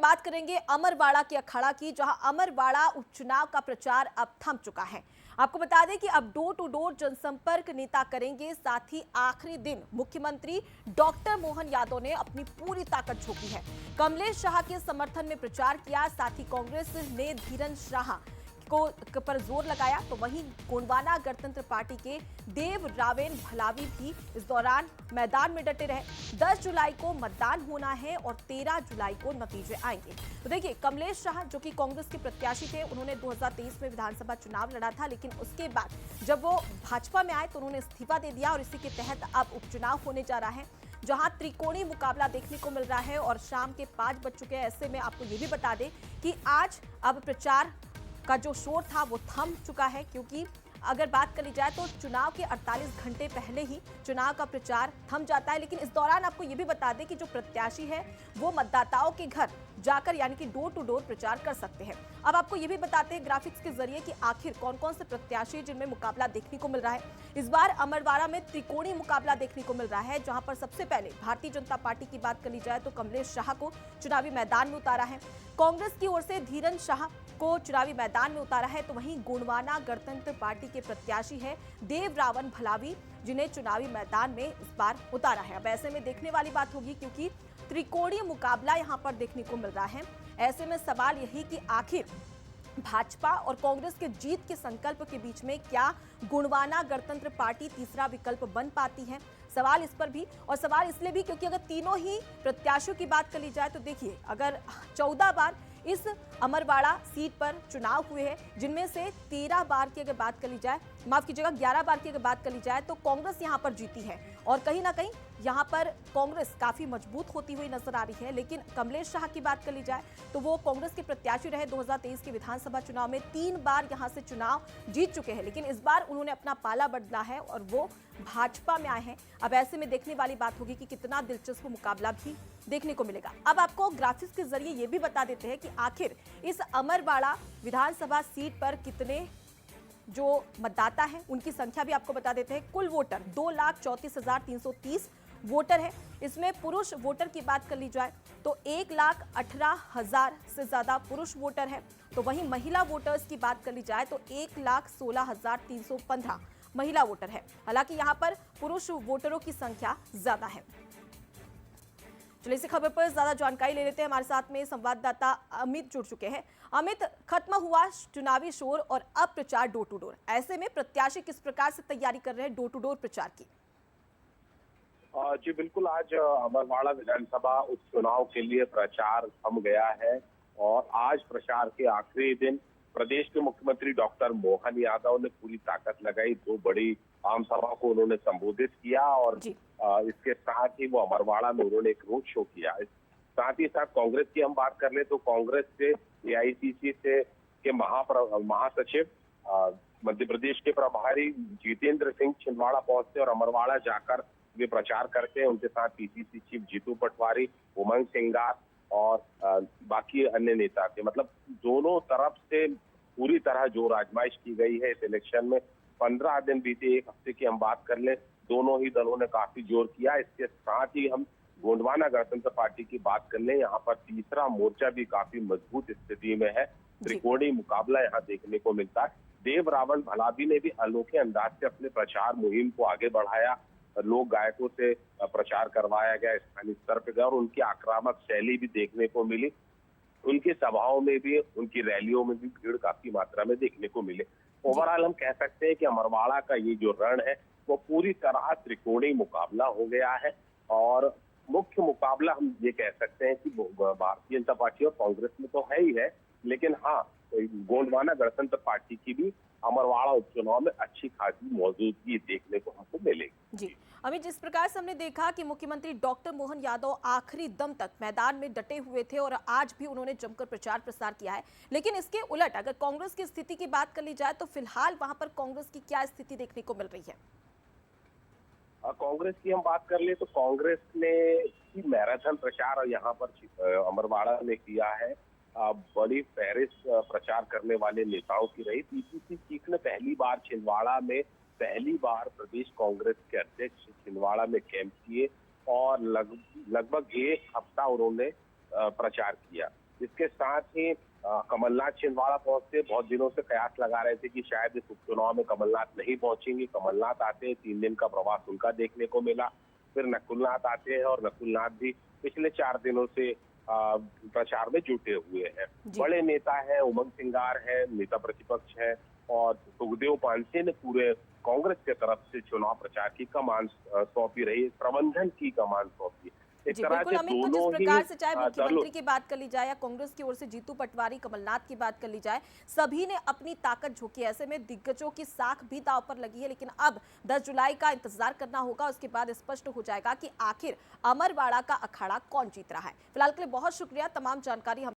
बात करेंगे अमरवाड़ा के अखाड़ा की, जहां अमरवाड़ा उपचुनाव का प्रचार अब थम चुका है। आपको बता दें कि अब डोर टू डोर जनसंपर्क नेता करेंगे। साथ ही आखिरी दिन मुख्यमंत्री डॉक्टर मोहन यादव ने अपनी पूरी ताकत झोंकी है। कमलेश शाह के समर्थन में प्रचार किया। साथ ही कांग्रेस ने धीरन शाह को पर जोर लगाया। तो वहीं गोंडवाना गणतंत्र पार्टी के देव रावेन भलावी भी इस दौरान मैदान में डटे रहे। 10 जुलाई को मतदान होना है और 13 जुलाई को नतीजे आएंगे। तो देखिए, कमलेश शाह जो कि कांग्रेस के प्रत्याशी थे, उन्होंने 2023 में विधानसभा चुनाव लड़ा था, लेकिन उसके बाद जब वो भाजपा में आए तो उन्होंने इस्तीफा दे दिया और इसी के तहत अब उपचुनाव होने जा रहा है, जहां त्रिकोणीय मुकाबला देखने को मिल रहा है और शाम के 5 बज चुके हैं। ऐसे में आपको ये भी बता दें कि आज अब प्रचार का जो शोर था वो थम चुका है, क्योंकि अगर बात करी जाए तो चुनाव के 48 घंटे पहले ही चुनाव का प्रचार थम जाता है। लेकिन इस दौरान आपको ये भी बता दें कि जो प्रत्याशी है वो मतदाताओं के घर जाकर यानी कि डोर टू डोर प्रचार कर सकते हैं। अब आपको ये भी बताते हैं ग्राफिक्स के जरिए कि आखिर कौन कौन से प्रत्याशी जिनमें मुकाबला देखने को मिल रहा है। इस बार अमरवाड़ा में त्रिकोणीय मुकाबला देखने को मिल रहा है, जहां पर सबसे पहले भारतीय जनता पार्टी की बात करी जाए तो कमलेश शाह को चुनावी मैदान में उतारा है। कांग्रेस की ओर से धीरन शाह को चुनावी मैदान में उतारा है। तो वहीं गोंडवाना गणतंत्र पार्टी के प्रत्याशी है देव रावण भलावी, जिन्हें चुनावी मैदान में इस बार उतारा है। अब ऐसे में देखने वाली बात होगी, क्योंकि त्रिकोणीय मुकाबला यहां पर देखने को मिल रहा है। ऐसे में सवाल यही कि आखिर भाजपा और कांग्रेस के जीत के संकल्प के बीच में क्या गोंडवाना गणतंत्र पार्टी तीसरा विकल्प बन पाती है। सवाल इस पर भी, और सवाल इसलिए भी क्योंकि अगर तीनों ही प्रत्याशियों की बात कर ली जाए तो देखिए, अगर 14 बार इस अमरवाड़ा सीट पर चुनाव हुए हैं, जिनमें से 13 बार की अगर बात कर ली जाए, माफ कीजिएगा 11 बार की अगर बात कर ली जाए, तो कांग्रेस यहां पर जीती है और कहीं ना कहीं यहां पर कांग्रेस काफी मजबूत होती हुई नजर आ रही है। लेकिन कमलेश शाह की बात कर ली जाए तो वो कांग्रेस के प्रत्याशी रहे। 2023 के विधानसभा चुनाव में 3 बार यहां से चुनाव जीत चुके हैं, लेकिन इस बार उन्होंने अपना पाला बदला है और वो भाजपा में आए हैं। अब ऐसे में देखने वाली बात होगी कि कितना दिलचस्प मुकाबला भी देखने को मिलेगा। अब आपको ग्राफिक्स के जरिए ये भी बता देते हैं कि आखिर इस अमरवाड़ा विधानसभा सीट पर कितने जो मतदाता हैं उनकी संख्या भी आपको बता देते हैं। कुल वोटर 2,34,330 वोटर है। इसमें पुरुष वोटर की बात कर ली जाए तो 1,18,000 से ज्यादा पुरुष वोटर है। तो वहीं महिला वोटर्स की बात कर ली जाए तो 1,16,315 महिला वोटर है। हालांकि यहां पर पुरुष वोटरों की संख्या ज्यादा है। चलिए इसी खबर पर ज्यादा जानकारी ले लेते हैं। हमारे साथ में संवाददाता अमित जुड़ चुके हैं। अमित, खत्म हुआ चुनावी शोर और अब प्रचार डोर टू डोर, ऐसे में प्रत्याशी किस प्रकार से तैयारी कर रहे हैं डोर टू डोर प्रचार की? जी बिल्कुल, आज अमरवाड़ा विधानसभा उपचुनाव के लिए प्रचार थम गया है और आज प्रचार के आखिरी दिन प्रदेश के मुख्यमंत्री डॉक्टर मोहन यादव ने पूरी ताकत लगाई। 2 बड़ी आम सभा को उन्होंने संबोधित किया और इसके साथ ही वो अमरवाड़ा में उन्होंने एक रोड शो किया। साथ ही साथ कांग्रेस की हम बात कर ले तो कांग्रेस से एआईसीसी से के महासचिव मध्य प्रदेश के प्रभारी जितेंद्र सिंह छिंदवाड़ा पहुंचते और अमरवाड़ा जाकर वे प्रचार करते हैं। उनके साथ पीसीसी चीफ जीतू पटवारी, उमंग सिंगार और बाकी अन्य नेता थे। मतलब दोनों तरफ से पूरी तरह जोर आजमाइश की गई है इस इलेक्शन में। 15 दिन बीते, 1 हफ्ते की हम बात कर ले, दोनों ही दलों ने काफी जोर किया। इसके साथ ही हम गोंडवाना गणतंत्र पार्टी की बात कर ले, यहाँ पर तीसरा मोर्चा भी काफी मजबूत स्थिति में है। त्रिकोणीय मुकाबला यहाँ देखने को मिलता है। देव रावण भलावी ने भी अनोखे अंदाज से अपने प्रचार मुहिम को आगे बढ़ाया। लोक गायकों से प्रचार करवाया गया स्थानीय स्तर पर गया और उनकी आक्रामक शैली भी देखने को मिली। उनकी सभाओं में भी, उनकी रैलियों में भी भीड़ काफी मात्रा में देखने को मिले। ओवरऑल हम कह सकते हैं कि अमरवाड़ा का ये जो रण है वो पूरी तरह त्रिकोणीय मुकाबला हो गया है और मुख्य मुकाबला हम ये कह सकते हैं कि भारतीय जनता पार्टी और कांग्रेस में तो है ही है, लेकिन हाँ, गोंडवाना गणतंत्र पार्टी की भी अमरवाड़ा उपचुनाव में अच्छी खासी मौजूदगी देखने को हमको मिलेगी। जी अमित, जिस प्रकार से हमने देखा कि मुख्यमंत्री डॉक्टर मोहन यादव आखिरी दम तक मैदान में डटे हुए थे और आज भी उन्होंने जमकर प्रचार प्रसार किया है, लेकिन इसके उलट अगर कांग्रेस की स्थिति की बात कर ली जाए तो फिलहाल वहां पर कांग्रेस की क्या स्थिति देखने को मिल रही है? कांग्रेस की हम बात कर ले तो कांग्रेस ने मैराथन प्रचार यहाँ पर अमरवाड़ा में किया है। बड़ी फहरिस्त प्रचार करने वाले नेताओं की रही। पीसीसी चीफ ने पहली बार छिंदवाड़ा में प्रदेश कांग्रेस के अध्यक्ष छिंदवाड़ा में कैंप किए और लगभग 1 हफ्ता उन्होंने प्रचार किया। इसके साथ ही कमलनाथ छिंदवाड़ा पहुंचते, बहुत दिनों से कयास लगा रहे थे कि शायद इस उपचुनाव में कमलनाथ नहीं पहुंचेंगे। कमलनाथ आते हैं, 3 दिन का प्रवास उनका देखने को मिला। फिर नकुलनाथ आते हैं और नकुलनाथ भी पिछले 4 दिनों से प्रचार में जुटे हुए हैं। बड़े नेता हैं, उमंग सिंगार है, नेता प्रतिपक्ष है, और सुखदेव पांसे ने पूरे कांग्रेस के तरफ से चुनाव प्रचार की कमान सौंपी रही, प्रबंधन की कमान सौंपी। एक जी तरह बिल्कुल से अमित, तो जिस दोनों ही प्रकार से चाहे दलों मुख्यमंत्री की बात कर ली जाए या कांग्रेस की ओर से जीतू पटवारी, कमलनाथ की बात कर ली जाए, सभी ने अपनी ताकत झोंकी। ऐसे में दिग्गजों की साख भी दांव पर लगी है, लेकिन अब 10 जुलाई का इंतजार करना होगा। उसके बाद स्पष्ट हो जाएगा कि आखिर अमरवाड़ा का अखाड़ा कौन जीत रहा है। फिलहाल के लिए बहुत शुक्रिया, तमाम जानकारी हम